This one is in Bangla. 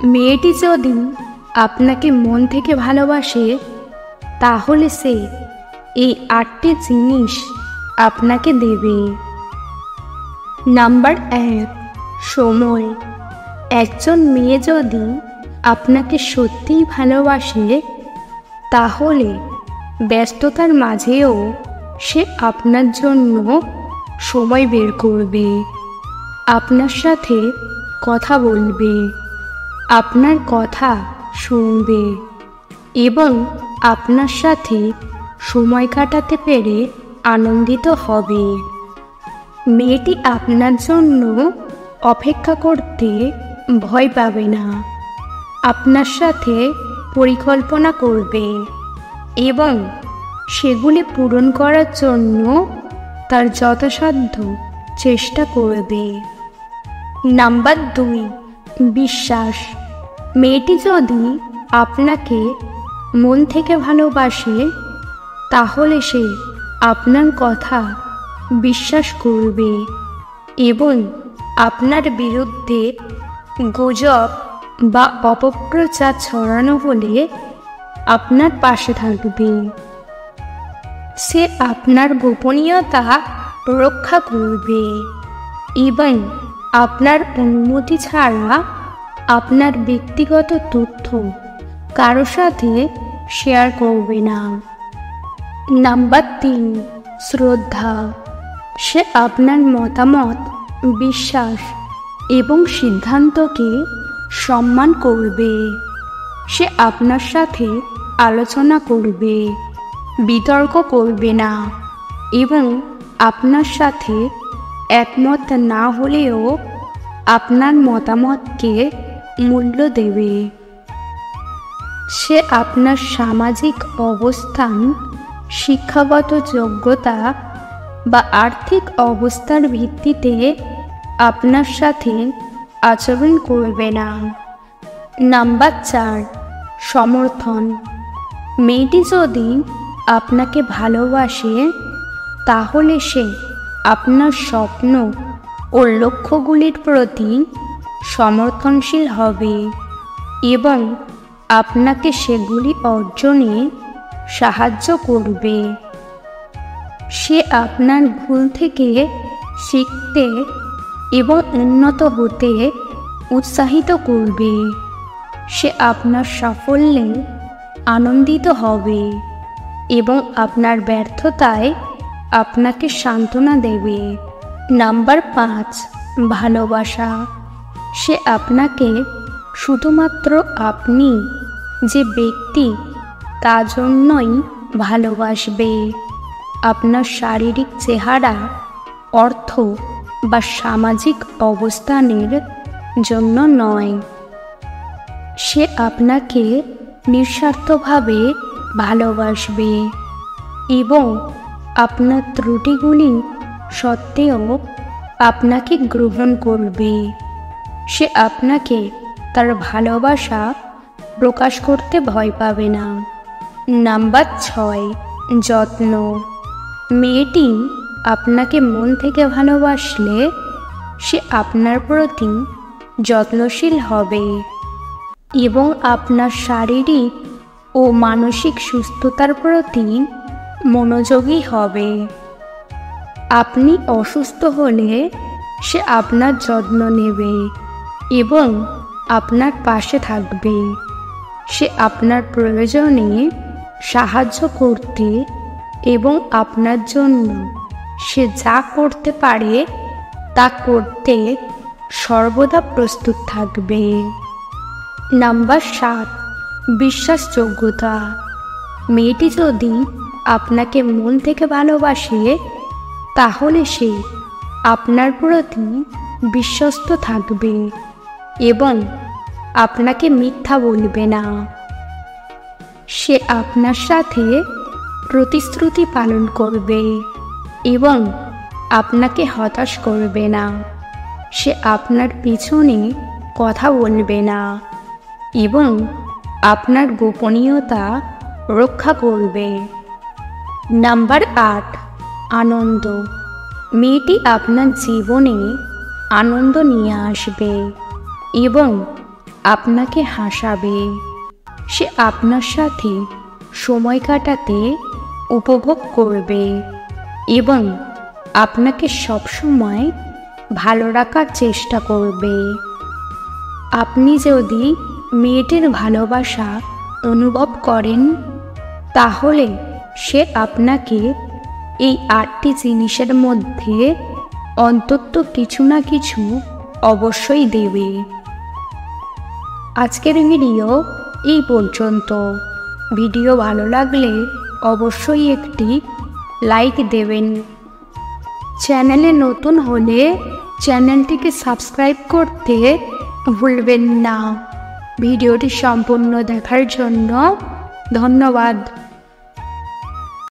মেয়েটি যদি আপনাকে মন থেকে ভালোবাসে তাহলে সে এই 8টি জিনিস আপনাকে দেবে। নাম্বার 1, সময়। একজন মেয়ে যদি আপনাকে সত্যিই ভালোবাসে তাহলে ব্যস্ততার মাঝেও সে আপনার জন্য সময় বের করবে, আপনার সাথে কথা বলবে, আপনার কথা শুনবে এবং আপনার সাথে সময় কাটাতে পেরে আনন্দিত হবে। মেয়েটি আপনার জন্য অপেক্ষা করতে ভয় পাবে না, আপনার সাথে পরিকল্পনা করবে এবং সেগুলি পূরণ করার জন্য তার যথাসাধ্য চেষ্টা করবে। নাম্বার 2, বিশ্বাস। মেয়েটি যদি আপনাকে মন থেকে ভালোবাসে তাহলে সে আপনার কথা বিশ্বাস করবে এবং আপনার বিরুদ্ধে গুজব বা অপপ্রচার ছড়ানো হলে আপনার পাশে থাকবে। সে আপনার গোপনীয়তা রক্ষা করবে এবং আপনার অনুমতি ছাড়া আপনার ব্যক্তিগত তথ্য কারো সাথে শেয়ার করবে না। নাম্বার 3, শ্রদ্ধা। সে আপনার মতামত, বিশ্বাস এবং সিদ্ধান্তকে সম্মান করবে। সে আপনার সাথে আলোচনা করবে, বিতর্ক করবে না এবং আপনার সাথে একমত না হলেও আপনার মতামতকে মূল্য দেবে। সে আপনার সামাজিক অবস্থান, শিক্ষাগত যোগ্যতা বা আর্থিক অবস্থার ভিত্তিতে আপনার সাথে আচরণ করবে না। নাম্বার 4, সমর্থন। মেয়েটি যদি আপনাকে ভালোবাসে তাহলে সে আপনার স্বপ্ন ও লক্ষ্যগুলির প্রতি সমর্থনশীল হবে এবং আপনাকে সেগুলি অর্জনে সাহায্য করবে। সে আপনার ভুল থেকে শিখতে এবং উন্নত হতে উৎসাহিত করবে। সে আপনার সাফল্যে আনন্দিত হবে এবং আপনার ব্যর্থতায় আপনাকে সান্ত্বনা দেবে। নাম্বার 5, ভালোবাসা। সে আপনাকে শুধুমাত্র আপনি যে ব্যক্তি তা জন্যই ভালোবাসবে, আপনার শারীরিক চেহারা, অর্থ বা সামাজিক অবস্থানের জন্য নয়। সে আপনাকে নিঃস্বার্থভাবে ভালোবাসবে এবং আপনার ত্রুটিগুলি সত্ত্বেও আপনাকে গ্রহণ করবে। সে আপনাকে তার ভালোবাসা প্রকাশ করতে ভয় পাবে না। নাম্বার 6, যত্ন। মেয়েটি আপনাকে মন থেকে ভালোবাসলে সে আপনার প্রতি যত্নশীল হবে এবং আপনার শারীরিক ও মানসিক সুস্থতার প্রতি মনোযোগী হবে। আপনি অসুস্থ হলে সে আপনার যত্ন নেবে এবং আপনার পাশে থাকবে। সে আপনার প্রয়োজনে সাহায্য করতে এবং আপনার জন্য সে যা করতে পারে তা করতে সর্বদা প্রস্তুত থাকবে। নাম্বার 7, বিশ্বাসযোগ্যতা। মেয়েটি যদি আপনাকে মন থেকে ভালোবাসে তাহলে সে আপনার প্রতি বিশ্বস্ত থাকবে এবং আপনাকে মিথ্যা বলবে না। সে আপনার সাথে প্রতিশ্রুতি পালন করবে এবং আপনাকে হতাশ করবে না। সে আপনার পিছনে কথা বলবে না এবং আপনার গোপনীয়তা রক্ষা করবে। নাম্বার 8, আনন্দ। মেয়েটি আপনার জীবনে আনন্দ নিয়ে আসবে এবং আপনাকে হাসাবে, সে আপনার সাথে সময় কাটাতে উপভোগ করবে এবং আপনাকে সবসময় ভালো রাখার চেষ্টা করবে। আপনি যদি মেয়েটির ভালোবাসা অনুভব করেন, তাহলে সে আপনাকে এই 8টি জিনিসের মধ্যে অন্তত কিছু না কিছু অবশ্যই দেবে। আজকের ভিডিও এই পর্যন্ত। ভিডিও ভালো লাগলে অবশ্যই একটি লাইক দেবেন। চ্যানেলে নতুন হলে চ্যানেলটিকে সাবস্ক্রাইব করতে ভুলবেন না। ভিডিওটি সম্পূর্ণ দেখার জন্য ধন্যবাদ।